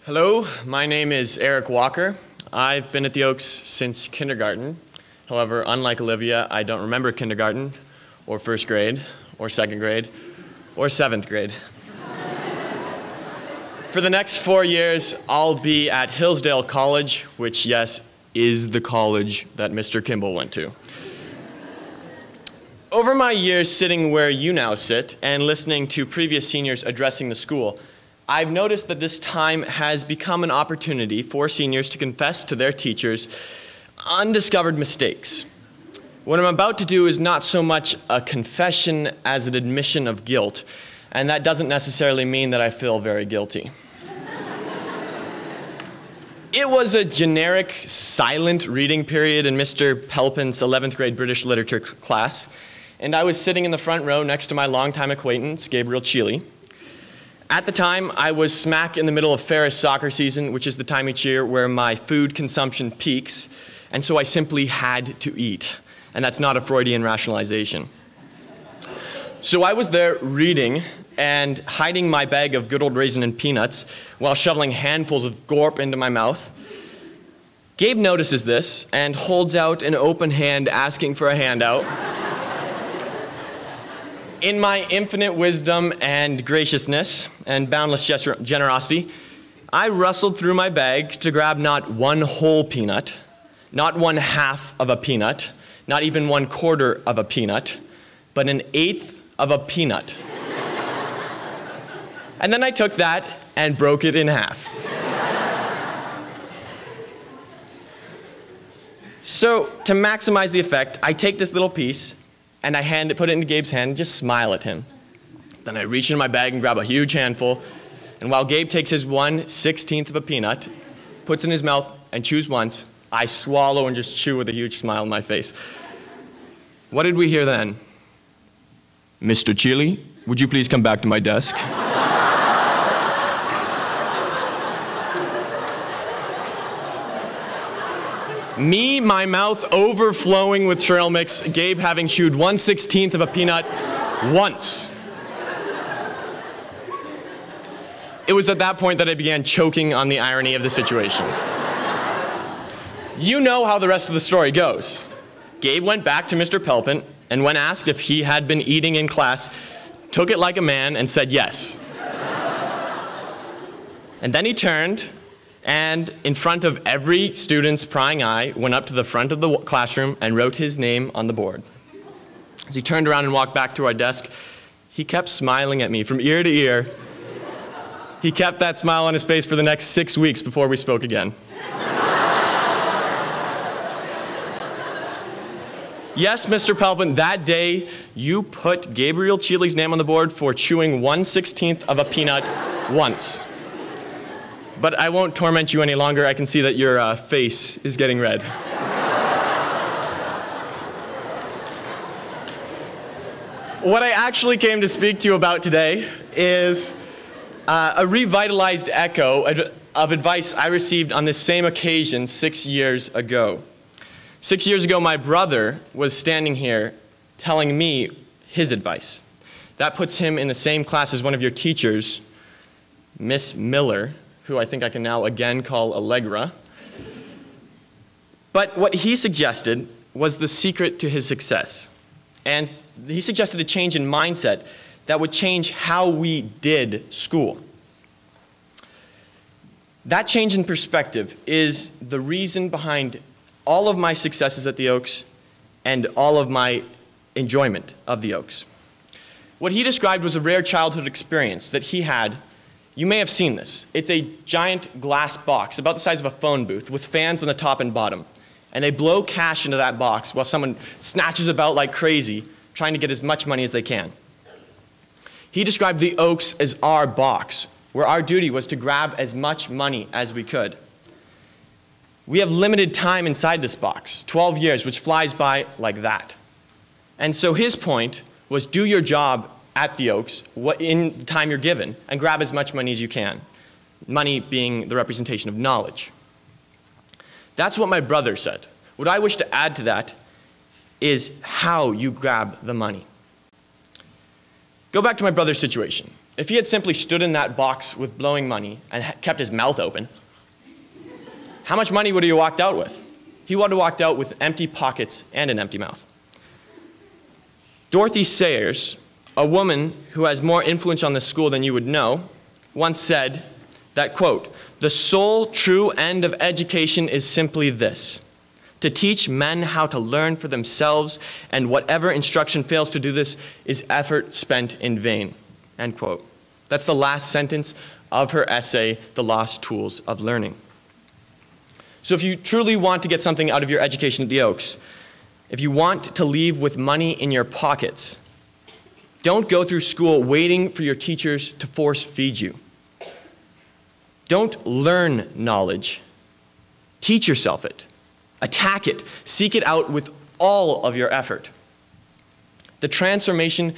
Hello, my name is Eric Walker. I've been at the Oaks since kindergarten. However, unlike Olivia, I don't remember kindergarten, or first grade, or second grade, or seventh grade. For the next 4 years, I'll be at Hillsdale College, which, yes, is the college that Mr. Kimball went to. Over my years sitting where you now sit and listening to previous seniors addressing the school, I've noticed that this time has become an opportunity for seniors to confess to their teachers undiscovered mistakes. What I'm about to do is not so much a confession as an admission of guilt, and that doesn't necessarily mean that I feel very guilty. It was a generic, silent reading period in Mr. Pelpin's 11th grade British literature class, and I was sitting in the front row next to my longtime acquaintance, Gabriel Chile. At the time, I was smack in the middle of Ferris soccer season, which is the time each year where my food consumption peaks, and so I simply had to eat. And that's not a Freudian rationalization. So I was there reading and hiding my bag of good old raisin and peanuts while shoveling handfuls of gorp into my mouth. Gabe notices this and holds out an open hand asking for a handout. In my infinite wisdom and graciousness and boundless generosity, I rustled through my bag to grab not one whole peanut, not 1/2 of a peanut, not even 1/4 of a peanut, but 1/8 of a peanut. And then I took that and broke it in half. So, to maximize the effect, I take this little piece and I put it into Gabe's hand and just smile at him. Then I reach into my bag and grab a huge handful, and while Gabe takes his 1/16 of a peanut, puts it in his mouth and chews once, I swallow and just chew with a huge smile on my face. What did we hear then? Mr. Chile, would you please come back to my desk? Me, my mouth overflowing with trail mix, Gabe having chewed 1/16 of a peanut once. It was at that point that I began choking on the irony of the situation. You know how the rest of the story goes. Gabe went back to Mr. Pelpin, and when asked if he had been eating in class, took it like a man and said yes. And then he turned, and in front of every student's prying eye, went up to the front of the classroom and wrote his name on the board. As he turned around and walked back to our desk, he kept smiling at me from ear to ear. He kept that smile on his face for the next 6 weeks before we spoke again. Yes, Mr. Pelpin, that day you put Gabriel Chile's name on the board for chewing 1/16 of a peanut once. But I won't torment you any longer. I can see that your face is getting red. What I actually came to speak to you about today is a revitalized echo of advice I received on this same occasion 6 years ago. 6 years ago, my brother was standing here telling me his advice. That puts him in the same class as one of your teachers, Miss Miller, who I think I can now again call Allegra. But what he suggested was the secret to his success. And he suggested a change in mindset that would change how we did school. That change in perspective is the reason behind all of my successes at the Oaks and all of my enjoyment of the Oaks. What he described was a rare childhood experience that he had. You may have seen this. It's a giant glass box about the size of a phone booth with fans on the top and bottom. And they blow cash into that box while someone snatches about like crazy, trying to get as much money as they can. He described the Oaks as our box, where our duty was to grab as much money as we could. We have limited time inside this box, 12 years, which flies by like that. And so his point was do your job at the Oaks in the time you're given and grab as much money as you can. Money being the representation of knowledge. That's what my brother said. What I wish to add to that is how you grab the money. Go back to my brother's situation. if he had simply stood in that box with blowing money and kept his mouth open, how much money would he have walked out with? He would have walked out with empty pockets and an empty mouth. Dorothy Sayers, a woman who has more influence on this school than you would know, once said that, quote, "The sole true end of education is simply this, to teach men how to learn for themselves, and whatever instruction fails to do this is effort spent in vain," end quote. That's the last sentence of her essay, The Lost Tools of Learning. So if you truly want to get something out of your education at the Oaks, if you want to leave with money in your pockets, don't go through school waiting for your teachers to force feed you. Don't learn knowledge. Teach yourself it. Attack it. Seek it out with all of your effort. The transformation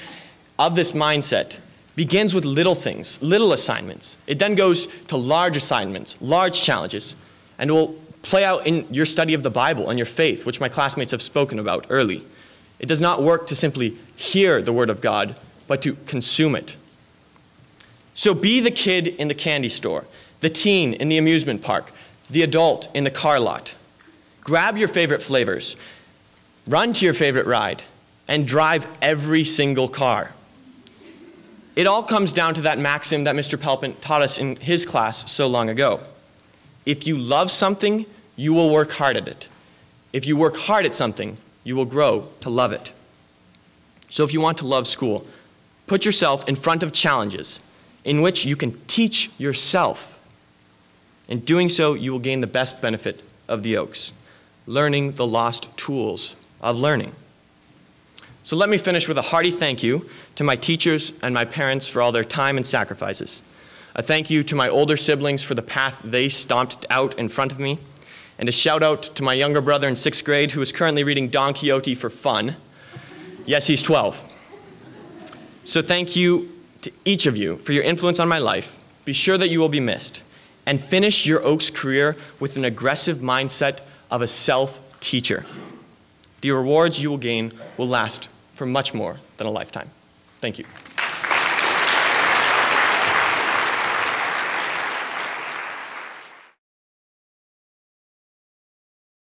of this mindset begins with little things, little assignments. It then goes to large assignments, large challenges, and will play out in your study of the Bible and your faith, which my classmates have spoken about early. It does not work to simply hear the Word of God, but to consume it. So be the kid in the candy store, the teen in the amusement park, the adult in the car lot. Grab your favorite flavors, run to your favorite ride, and drive every single car. It all comes down to that maxim that Mr. Pelpin taught us in his class so long ago. If you love something, you will work hard at it. If you work hard at something, you will grow to love it. So if you want to love school, put yourself in front of challenges in which you can teach yourself. In doing so, you will gain the best benefit of the Oaks, learning the lost tools of learning. So let me finish with a hearty thank you to my teachers and my parents for all their time and sacrifices. A thank you to my older siblings for the path they stomped out in front of me, and a shout out to my younger brother in 6th grade who is currently reading Don Quixote for fun. Yes, he's 12. So thank you to each of you for your influence on my life. Be sure that you will be missed, and finish your Oaks career with an aggressive mindset of a self-teacher. The rewards you will gain will last for much more than a lifetime. Thank you.